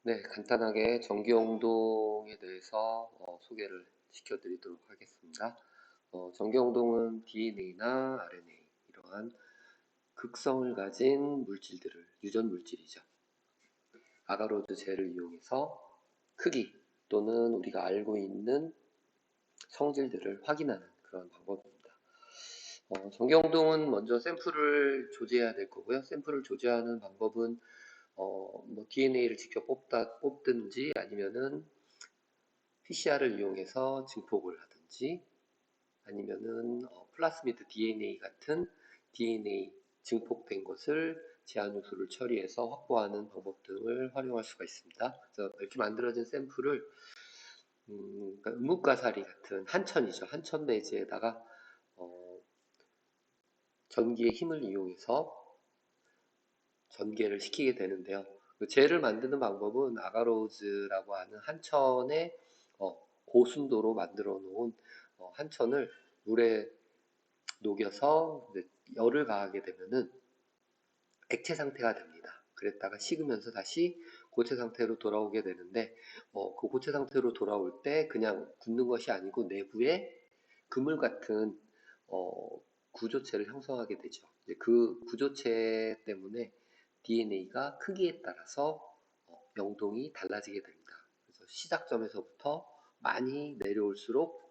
네, 간단하게 전기용동에 대해서 소개를 시켜드리도록 하겠습니다. 전기용동은 DNA나 RNA, 이러한 극성을 가진 물질들을, 유전 물질이죠. 아가로드 젤을 이용해서 크기 또는 우리가 알고 있는 성질들을 확인하는 그런 방법입니다. 전기용동은 먼저 샘플을 조제해야 될 거고요. 샘플을 조제하는 방법은 뭐 DNA를 직접 뽑든지 아니면은 PCR을 이용해서 증폭을 하든지 아니면은 플라스미드 DNA 같은 DNA 증폭된 것을 제한 요소를 처리해서 확보하는 방법 등을 활용할 수가 있습니다. 그래서 이렇게 만들어진 샘플을 그러니까 음뭇가사리 같은 한천이죠. 한천 배지에다가 전기의 힘을 이용해서 전개를 시키게 되는데요. 그 젤을 만드는 방법은 아가로즈라고 하는 한천의 고순도로 만들어 놓은 한천을 물에 녹여서 열을 가하게 되면은 액체 상태가 됩니다. 그랬다가 식으면서 다시 고체 상태로 돌아오게 되는데 그 고체 상태로 돌아올 때 그냥 굳는 것이 아니고 내부에 그물 같은 구조체를 형성하게 되죠. 그 구조체 때문에 DNA가 크기에 따라서 영동이 달라지게 됩니다. 그래서 시작점에서부터 많이 내려올수록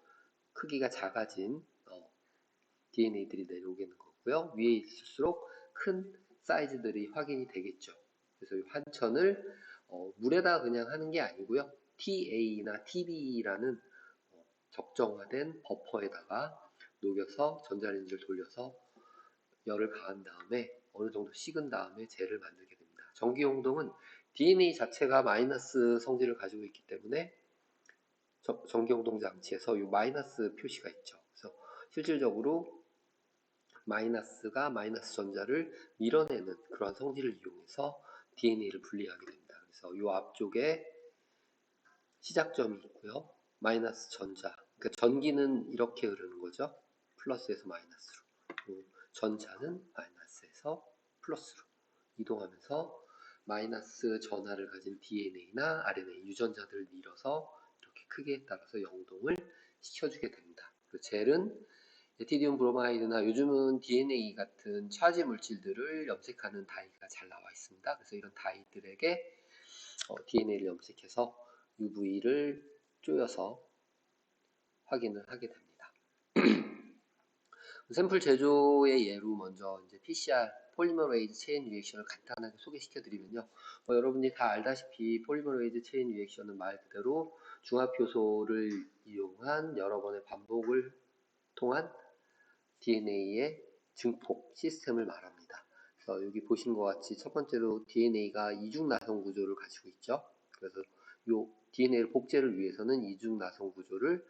크기가 작아진 DNA들이 내려오게 되는 거고요. 위에 있을수록 큰 사이즈들이 확인이 되겠죠. 그래서 이 환천을 물에다 그냥 하는 게 아니고요. TA나 TB라는 적정화된 버퍼에다가 녹여서 전자레인지를 돌려서 열을 가한 다음에 어느 정도 식은 다음에 젤을 만들게 됩니다. 전기용동은 DNA 자체가 마이너스 성질을 가지고 있기 때문에 전기용동 장치에서 이 마이너스 표시가 있죠. 그래서 실질적으로 마이너스가 마이너스 전자를 밀어내는 그런 성질을 이용해서 DNA를 분리하게 됩니다. 그래서 이 앞쪽에 시작점이 있고요. 마이너스 전자. 그러니까 전기는 이렇게 흐르는 거죠. 플러스에서 마이너스로. 전자는 마이너스에서 플러스로 이동하면서 마이너스 전하를 가진 DNA나 RNA 유전자들을 밀어서 이렇게 크기에 따라서 영동을 시켜주게 됩니다. 그 젤은 에티디움 브로마이드나 요즘은 DNA 같은 차지 물질들을 염색하는 다이가 잘 나와 있습니다. 그래서 이런 다이들에게 DNA를 염색해서 UV를 쪼여서 확인을 하게 됩니다. 샘플 제조의 예로 먼저 이제 PCR 폴리머레이즈 체인 리액션을 간단하게 소개시켜 드리면요. 여러분이 다 알다시피 폴리머레이즈 체인 리액션은 말 그대로 중합 효소를 이용한 여러 번의 반복을 통한 DNA의 증폭 시스템을 말합니다. 그래서 여기 보신 것 같이 첫 번째로 DNA가 이중 나선 구조를 가지고 있죠. 그래서 이 DNA를 복제를 위해서는 이중 나선 구조를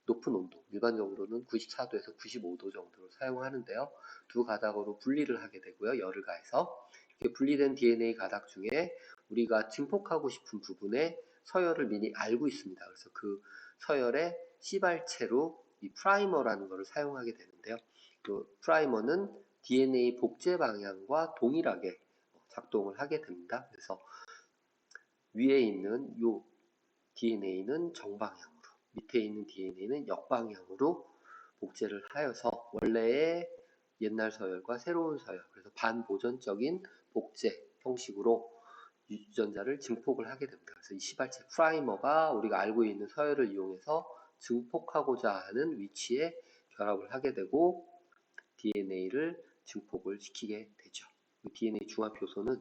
높은 온도, 일반적으로는 94도에서 95도 정도로 사용하는데요. 두 가닥으로 분리를 하게 되고요. 열을 가해서 이렇게 분리된 DNA 가닥 중에 우리가 증폭하고 싶은 부분에 서열을 미리 알고 있습니다. 그래서 그 서열의 시발체로 이 프라이머라는 것을 사용하게 되는데요. 그 프라이머는 DNA 복제 방향과 동일하게 작동을 하게 됩니다. 그래서 위에 있는 이 DNA는 정방향으로, 밑에 있는 DNA는 역방향으로 복제를 하여서 원래의 옛날 서열과 새로운 서열, 그래서 반보전적인 복제 형식으로 유전자를 증폭을 하게 됩니다. 그래서 이 시발체 프라이머가 우리가 알고 있는 서열을 이용해서 증폭하고자 하는 위치에 결합을 하게 되고 DNA를 증폭을 시키게 되죠. DNA 중합 효소는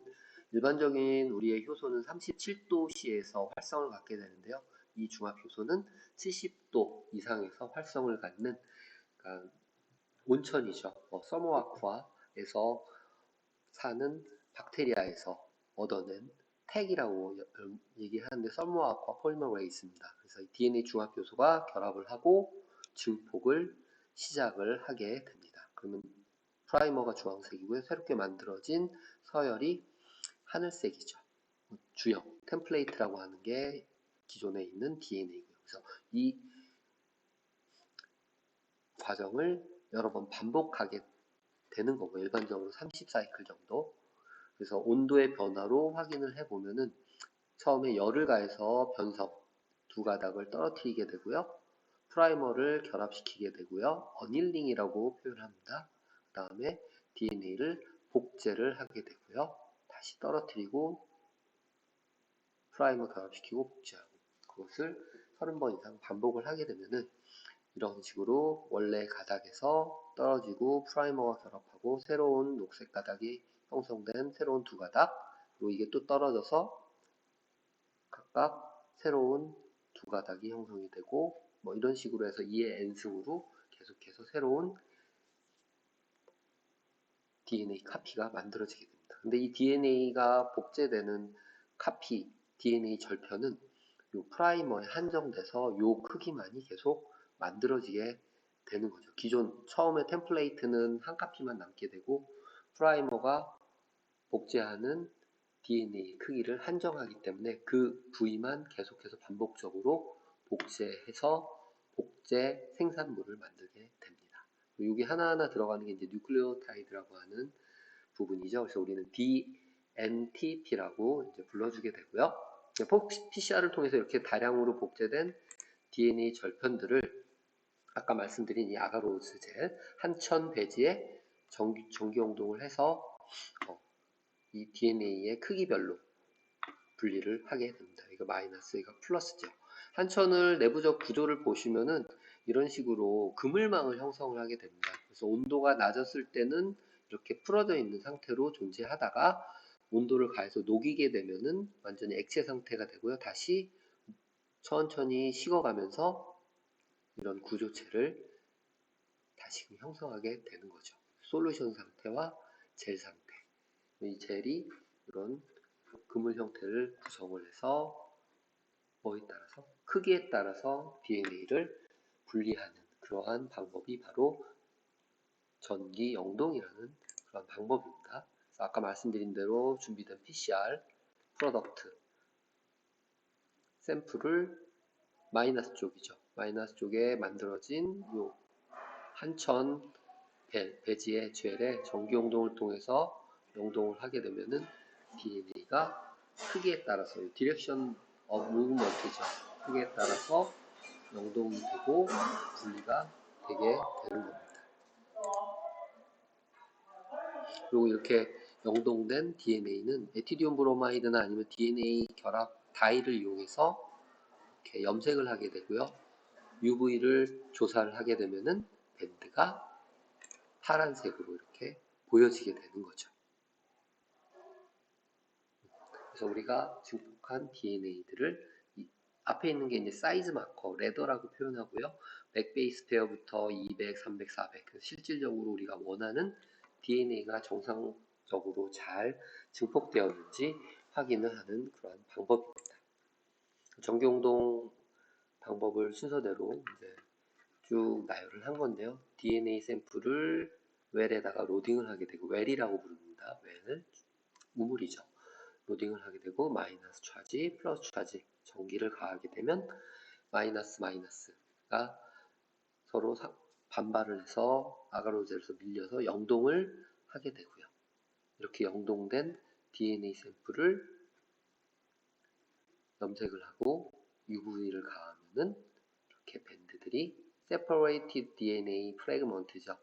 일반적인 우리의 효소는 37도씨에서 활성을 갖게 되는데요. 이 중합 효소는 70도 이상에서 활성을 갖는 그러니까 온천이죠. 서머아쿠아에서 사는 박테리아에서 얻어낸 택이라고 얘기하는데 서머아쿠아 폴리머레이즈입니다. 그래서 DNA 중합 효소가 결합을 하고 증폭을 시작을 하게 됩니다. 그러면 프라이머가 주황색이고요. 새롭게 만들어진 서열이 하늘색이죠. 주형, 템플레이트라고 하는 게 기존에 있는 DNA고요. 그래서 이 과정을 여러 번 반복하게 되는 거고 일반적으로 30사이클 정도. 그래서 온도의 변화로 확인을 해보면은 처음에 열을 가해서 변성 두 가닥을 떨어뜨리게 되고요. 프라이머를 결합시키게 되고요. 어닐링이라고 표현합니다. 그 다음에 DNA를 복제를 하게 되고요. 다시 떨어뜨리고 프라이머 결합시키고 복제하고, 그것을 30번 이상 반복을 하게 되면은 이런 식으로 원래 가닥에서 떨어지고 프라이머가 결합하고 새로운 녹색 가닥이 형성된 새로운 두 가닥, 그리고 이게 또 떨어져서 각각 새로운 두 가닥이 형성이 되고, 뭐 이런 식으로 해서 2의 n승으로 계속해서 새로운 DNA 카피가 만들어지게 됩니다. 근데 이 DNA가 복제되는 카피, DNA 절편은 요 프라이머에 한정돼서 요 크기만이 계속 만들어지게 되는 거죠. 기존 처음에 템플레이트는 한 카피만 남게 되고, 프라이머가 복제하는 DNA 크기를 한정하기 때문에 그 부위만 계속해서 반복적으로 복제해서 복제 생산물을 만들게 됩니다. 여기 하나하나 들어가는 게 이제 뉴클레오타이드라고 하는 부분이죠. 그래서 우리는 DNTP라고 이제 불러주게 되고요. PCR을 통해서 이렇게 다량으로 복제된 DNA 절편들을 아까 말씀드린 이 아가로스 젤 한천 배지에 전기 용동을 해서 이 DNA의 크기별로 분리를 하게 됩니다. 이거 마이너스, 이거 플러스죠. 한천을 내부적 구조를 보시면은 이런 식으로 그물망을 형성을 하게 됩니다. 그래서 온도가 낮았을 때는 이렇게 풀어져 있는 상태로 존재하다가 온도를 가해서 녹이게 되면은 완전히 액체 상태가 되고요. 다시 천천히 식어가면서 이런 구조체를 다시금 형성하게 되는 거죠. 솔루션 상태와 젤 상태. 이 젤이 이런 그물 형태를 구성을 해서 뭐에 따라서 크기에 따라서 DNA를 분리하는 그러한 방법이 바로 전기 영동이라는 그런 방법입니다. 그래서 아까 말씀드린 대로 준비된 PCR 프로덕트 샘플을 마이너스 쪽이죠. 마이너스 쪽에 만들어진 요 한천 배지의 젤에 전기 용동을 통해서 용동을 하게 되면은 DNA가 크기에 따라서 디렉션 무브먼트죠. 크기에 따라서 영동이 되고 분리가 되게 되는 겁니다. 그리고 이렇게 영동된 DNA는 에티디온 브로마이드나 아니면 DNA 결합 다이를 이용해서 이렇게 염색을 하게 되고요. UV를 조사를 하게 되면은 밴드가 파란색으로 이렇게 보여지게 되는 거죠. 그래서 우리가 증폭한 DNA들을 앞에 있는 게 이제 사이즈 마커, 레더라고 표현하고요. 백베이스 페어부터 200, 300, 400. 실질적으로 우리가 원하는 DNA가 정상적으로 잘 증폭되었는지 확인을 하는 그런 방법입니다. 전기용동 방법을 순서대로 이제 쭉 나열을 한 건데요. DNA 샘플을 웰에다가 로딩을 하게 되고, 웰이라고 부릅니다. 웰은 우물이죠. 로딩을 하게 되고 마이너스 차지, 플러스 차지, 전기를 가하게 되면 마이너스 마이너스가 서로 반발을 해서 아가로젤에서 밀려서 영동을 하게 되고요. 이렇게 영동된 DNA 샘플을 염색을 하고 UV를 가하면은 이렇게 밴드들이 separated DNA fragment죠.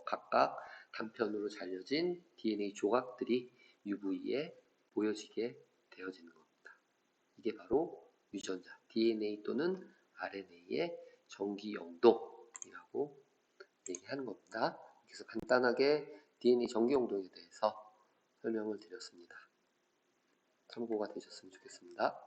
각각 단편으로 잘려진 DNA 조각들이 UV에 보여지게 되어지는 겁니다. 이게 바로 유전자, DNA 또는 RNA의 전기 영동이라고 얘기하는 겁니다. 그래서 간단하게 DNA 전기 영동에 대해서 설명을 드렸습니다. 참고가 되셨으면 좋겠습니다.